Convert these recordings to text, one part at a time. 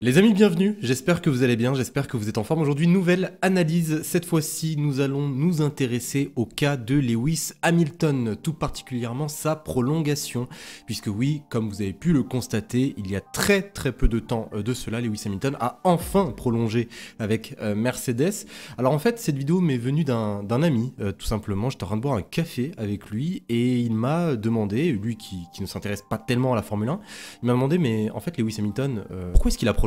Les amis, bienvenue, j'espère que vous allez bien, j'espère que vous êtes en forme. Aujourd'hui, nouvelle analyse. Cette fois-ci, nous allons nous intéresser au cas de Lewis Hamilton, tout particulièrement sa prolongation. Puisque oui, comme vous avez pu le constater, il y a très peu de temps de cela, Lewis Hamilton a enfin prolongé avec Mercedes. Alors en fait, cette vidéo m'est venue d'un ami, tout simplement. J'étais en train de boire un café avec lui et il m'a demandé, lui qui ne s'intéresse pas tellement à la Formule 1, il m'a demandé, mais en fait, Lewis Hamilton, pourquoi est-ce qu'il a prolongé?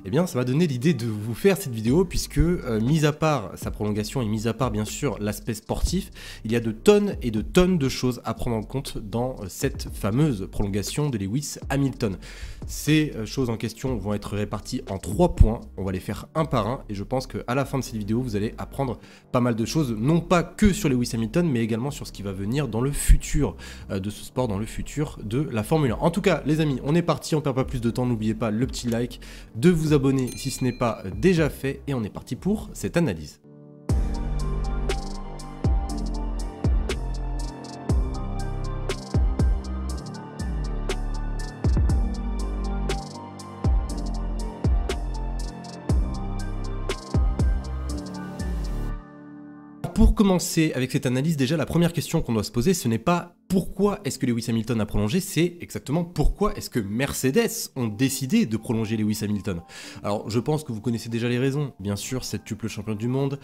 Eh bien, ça m'a donné l'idée de vous faire cette vidéo puisque, mis à part sa prolongation et mis à part bien sûr l'aspect sportif, il y a de tonnes et de tonnes de choses à prendre en compte dans cette fameuse prolongation de Lewis Hamilton. Ces choses en question vont être réparties en 3 points, on va les faire un par un et je pense qu'à la fin de cette vidéo, vous allez apprendre pas mal de choses, non pas que sur Lewis Hamilton, mais également sur ce qui va venir dans le futur de ce sport, dans le futur de la Formule 1. En tout cas, les amis, on est parti, on perd pas plus de temps, n'oubliez pas le petit like, de vous abonner si ce n'est pas déjà fait et on est parti pour cette analyse. Pour commencer avec cette analyse, déjà la première question qu'on doit se poser, ce n'est pas pourquoi est-ce que Lewis Hamilton a prolongé, c'est exactement pourquoi est-ce que Mercedes ont décidé de prolonger Lewis Hamilton. Alors je pense que vous connaissez déjà les raisons, bien sûr, septuple champion du monde,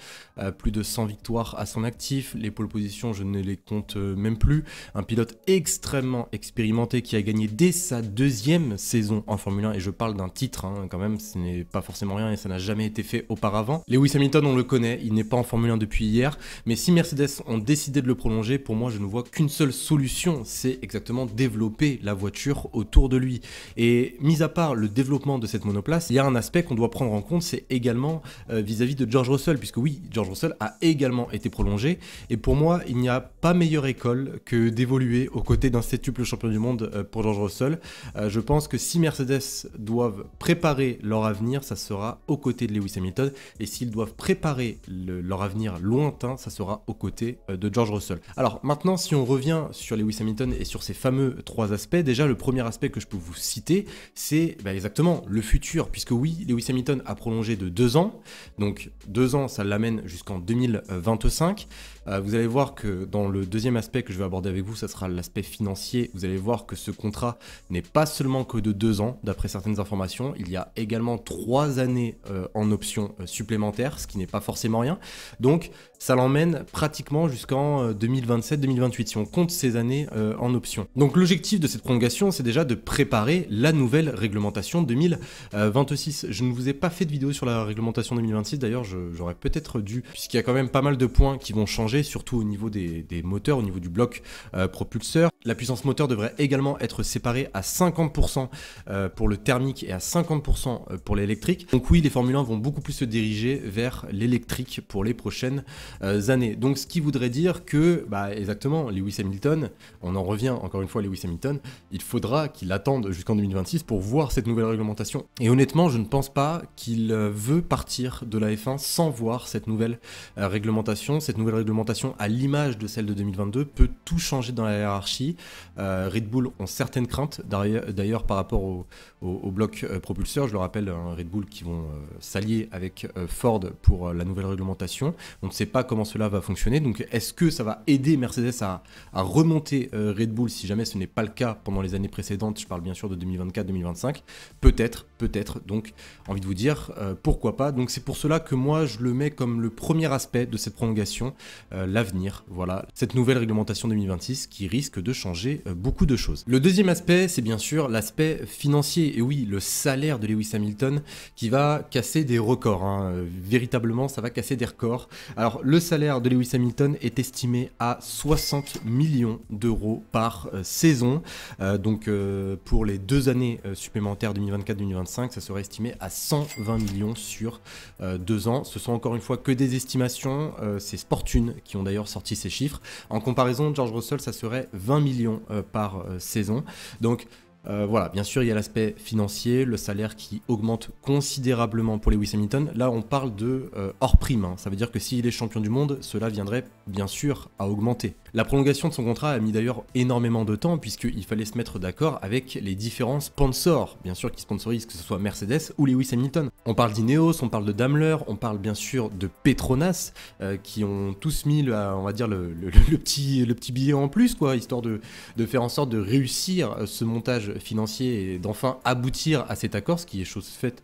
plus de 100 victoires à son actif, les pole positions je ne les compte même plus, un pilote extrêmement expérimenté qui a gagné dès sa 2e saison en Formule 1, et je parle d'un titre quand même, ce n'est pas forcément rien et ça n'a jamais été fait auparavant. Lewis Hamilton on le connaît, il n'est pas en Formule 1 depuis hier, mais si Mercedes ont décidé de le prolonger, pour moi je ne vois qu'une seule solution, c'est exactement développer la voiture autour de lui. Et mis à part le développement de cette monoplace, il y a un aspect qu'on doit prendre en compte, c'est également vis-à-vis de George Russell, puisque oui, George Russell a également été prolongé, et pour moi, il n'y a pas meilleure école que d'évoluer aux côtés d'un septuple champion du monde pour George Russell. Je pense que si Mercedes doivent préparer leur avenir, ça sera aux côtés de Lewis Hamilton, et s'ils doivent préparer leur avenir lointain, ça sera aux côtés de George Russell. Alors maintenant, si on revient sur Lewis Hamilton et sur ces fameux 3 aspects, déjà le premier aspect que je peux vous citer, c'est exactement le futur, puisque oui, Lewis Hamilton a prolongé de 2 ans, donc 2 ans ça l'amène jusqu'en 2025. Vous allez voir que dans le deuxième aspect que je vais aborder avec vous, ça sera l'aspect financier. Vous allez voir que ce contrat n'est pas seulement que de 2 ans, d'après certaines informations, il y a également 3 années en option supplémentaire, ce qui n'est pas forcément rien, donc ça l'emmène pratiquement jusqu'en 2027-2028, si on compte ces années en option. Donc l'objectif de cette prolongation, c'est déjà de préparer la nouvelle réglementation 2026. Je ne vous ai pas fait de vidéo sur la réglementation 2026, d'ailleurs j'aurais peut-être dû, puisqu'il y a quand même pas mal de points qui vont changer, surtout au niveau des moteurs, au niveau du bloc propulseur. La puissance moteur devrait également être séparée à 50% pour le thermique et à 50% pour l'électrique. Donc oui, les Formule 1 vont beaucoup plus se diriger vers l'électrique pour les prochaines années. Donc ce qui voudrait dire que, exactement, Lewis Hamilton, on en revient encore une fois à Lewis Hamilton, il faudra qu'il attende jusqu'en 2026 pour voir cette nouvelle réglementation. Et honnêtement, je ne pense pas qu'il veut partir de la F1 sans voir cette nouvelle réglementation. Cette nouvelle réglementation, à l'image de celle de 2022, peut tout changer dans la hiérarchie. Red Bull ont certaines craintes, d'ailleurs par rapport au bloc propulseur. Je le rappelle, Red Bull qui vont s'allier avec Ford pour la nouvelle réglementation. On ne sait pas comment cela va fonctionner, donc est-ce que ça va aider Mercedes à remonter Red Bull si jamais ce n'est pas le cas pendant les années précédentes? Je parle bien sûr de 2024-2025, peut-être, donc envie de vous dire pourquoi pas. Donc c'est pour cela que moi je le mets comme le premier aspect de cette prolongation, l'avenir, voilà, cette nouvelle réglementation 2026 qui risque de changer beaucoup de choses. Le deuxième aspect, c'est bien sûr l'aspect financier, et oui, le salaire de Lewis Hamilton qui va casser des records, véritablement ça va casser des records. Alors le salaire de Lewis Hamilton est estimé à 60 millions d'euros par saison, donc pour les 2 années supplémentaires 2024-2025, ça serait estimé à 120 millions sur 2 ans. Ce sont encore une fois que des estimations, c'est Sportune qui ont d'ailleurs sorti ces chiffres. En comparaison, George Russell, ça serait 20 millions par saison. Donc Voilà, bien sûr, il y a l'aspect financier, le salaire qui augmente considérablement pour Lewis Hamilton. Là, on parle de hors prime, hein. Ça veut dire que s'il est champion du monde, cela viendrait bien sûr à augmenter. La prolongation de son contrat a mis d'ailleurs énormément de temps, puisqu'il fallait se mettre d'accord avec les différents sponsors, bien sûr, qui sponsorisent, que ce soit Mercedes ou Lewis Hamilton. On parle d'Ineos, on parle de Daimler, on parle bien sûr de Petronas, qui ont tous mis, on va dire, le petit billet en plus, quoi, histoire de faire en sorte de réussir ce montage financier et d'enfin aboutir à cet accord, ce qui est chose faite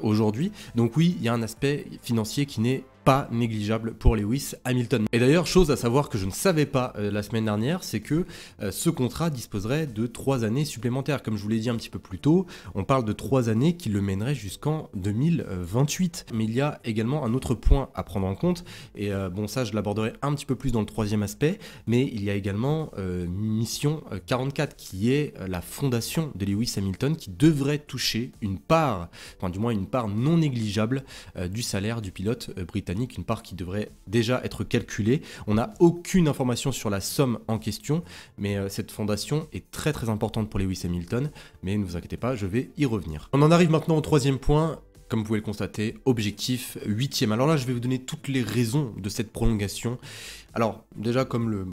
aujourd'hui. Donc oui, il y a un aspect financier qui n'est pas négligeable pour Lewis Hamilton. Et d'ailleurs, chose à savoir que je ne savais pas la semaine dernière, c'est que ce contrat disposerait de 3 années supplémentaires. Comme je vous l'ai dit un petit peu plus tôt, on parle de 3 années qui le mèneraient jusqu'en 2028. Mais il y a également un autre point à prendre en compte, et bon, ça je l'aborderai un petit peu plus dans le troisième aspect, mais il y a également Mission 44, qui est la fondation de Lewis Hamilton, qui devrait toucher une part, enfin du moins une part non négligeable du salaire du pilote britannique, une part qui devrait déjà être calculée. On n'a aucune information sur la somme en question, mais cette fondation est très très importante pour Lewis Hamilton, mais ne vous inquiétez pas, je vais y revenir. On en arrive maintenant au troisième point. Comme vous pouvez le constater, objectif 8e. Alors là, je vais vous donner toutes les raisons de cette prolongation. Alors, déjà, comme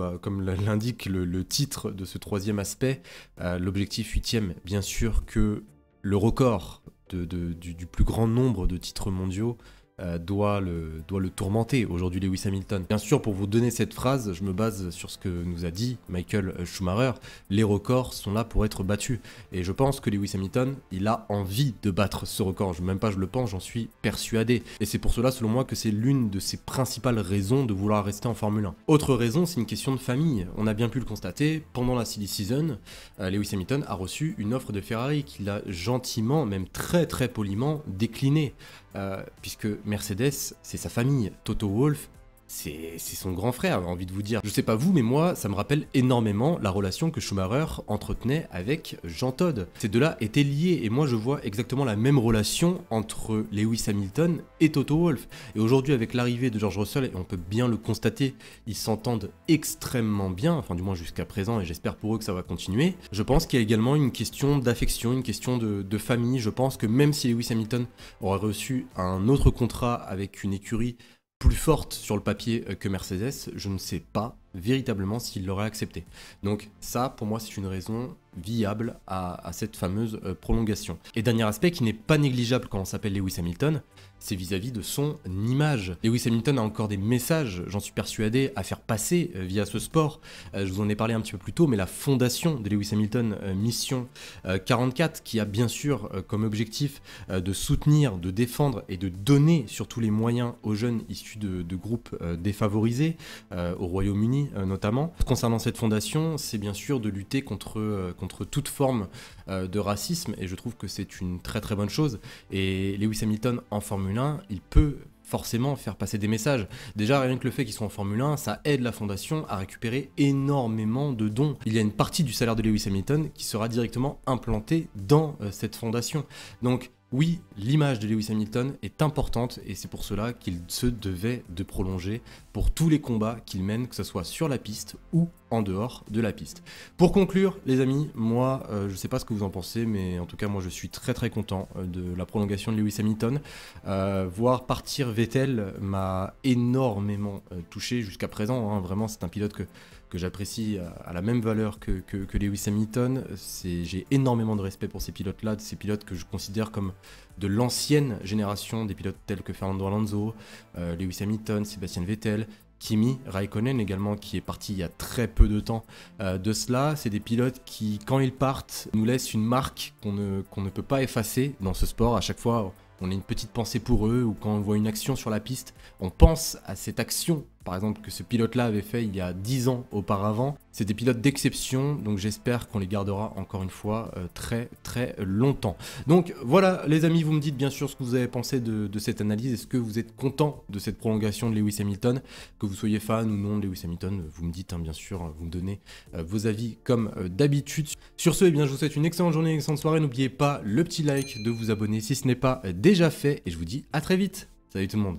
l'indique le titre de ce troisième aspect, l'objectif 8e, bien sûr que le record du plus grand nombre de titres mondiaux doit le tourmenter aujourd'hui Lewis Hamilton. Bien sûr, pour vous donner cette phrase, je me base sur ce que nous a dit Michael Schumacher, les records sont là pour être battus. Et je pense que Lewis Hamilton, il a envie de battre ce record. Même pas je le pense, j'en suis persuadé. Et c'est pour cela, selon moi, que c'est l'une de ses principales raisons de vouloir rester en Formule 1. Autre raison, c'est une question de famille. On a bien pu le constater, pendant la silly season, Lewis Hamilton a reçu une offre de Ferrari qu'il a gentiment, même très très poliment, déclinée. Puisque Mercedes, c'est sa famille. Toto Wolff, c'est son grand frère, j'ai envie de vous dire. Je sais pas vous, mais moi, ça me rappelle énormément la relation que Schumacher entretenait avec Jean Todt. Ces deux-là étaient liés, et moi je vois exactement la même relation entre Lewis Hamilton et Toto Wolff. Et aujourd'hui, avec l'arrivée de George Russell, et on peut bien le constater, ils s'entendent extrêmement bien, enfin du moins jusqu'à présent, et j'espère pour eux que ça va continuer. Je pense qu'il y a également une question d'affection, une question de famille. Je pense que même si Lewis Hamilton aurait reçu un autre contrat avec une écurie plus forte sur le papier que Mercedes, je ne sais pas véritablement s'il l'aurait accepté. Donc ça, pour moi, c'est une raison viable à cette fameuse prolongation. Et dernier aspect qui n'est pas négligeable quand on s'appelle Lewis Hamilton, c'est vis-à-vis de son image. Lewis Hamilton a encore des messages, j'en suis persuadé, à faire passer via ce sport. Je vous en ai parlé un petit peu plus tôt, mais la fondation de Lewis Hamilton, Mission 44, qui a bien sûr comme objectif de soutenir, de défendre et de donner surtout les moyens aux jeunes issus de groupes défavorisés, au Royaume-Uni notamment. Concernant cette fondation, c'est bien sûr de lutter contre toute forme de racisme, et je trouve que c'est une très très bonne chose. Et Lewis Hamilton en Formule 1, il peut forcément faire passer des messages. Déjà, rien que le fait qu'ils soient en Formule 1, ça aide la fondation à récupérer énormément de dons. Il y a une partie du salaire de Lewis Hamilton qui sera directement implantée dans cette fondation. Donc oui, l'image de Lewis Hamilton est importante, et c'est pour cela qu'il se devait de prolonger pour tous les combats qu'il mène, que ce soit sur la piste ou en dehors de la piste. Pour conclure, les amis, moi, je sais pas ce que vous en pensez, mais en tout cas, moi, je suis très très content de la prolongation de Lewis Hamilton. Voir partir Vettel m'a énormément touché jusqu'à présent, hein. Vraiment, c'est un pilote que j'apprécie à la même valeur que Lewis Hamilton. J'ai énormément de respect pour ces pilotes-là, ces pilotes que je considère comme de l'ancienne génération, des pilotes tels que Fernando Alonso, Lewis Hamilton, Sebastian Vettel, Kimi Raikkonen également, qui est parti il y a très peu de temps de cela. C'est des pilotes qui, quand ils partent, nous laissent une marque qu'on ne peut pas effacer dans ce sport. À chaque fois, on a une petite pensée pour eux, ou quand on voit une action sur la piste, on pense à cette action, par exemple, que ce pilote-là avait fait il y a 10 ans auparavant. C'est des pilotes d'exception, donc j'espère qu'on les gardera encore une fois très très longtemps. Donc voilà les amis, vous me dites bien sûr ce que vous avez pensé de cette analyse. Est-ce que vous êtes content de cette prolongation de Lewis Hamilton? Que vous soyez fan ou non de Lewis Hamilton, vous me dites, hein, bien sûr, vous me donnez vos avis comme d'habitude. Sur ce, eh bien, je vous souhaite une excellente journée, une excellente soirée. N'oubliez pas le petit like, de vous abonner si ce n'est pas déjà fait, et je vous dis à très vite. Salut tout le monde.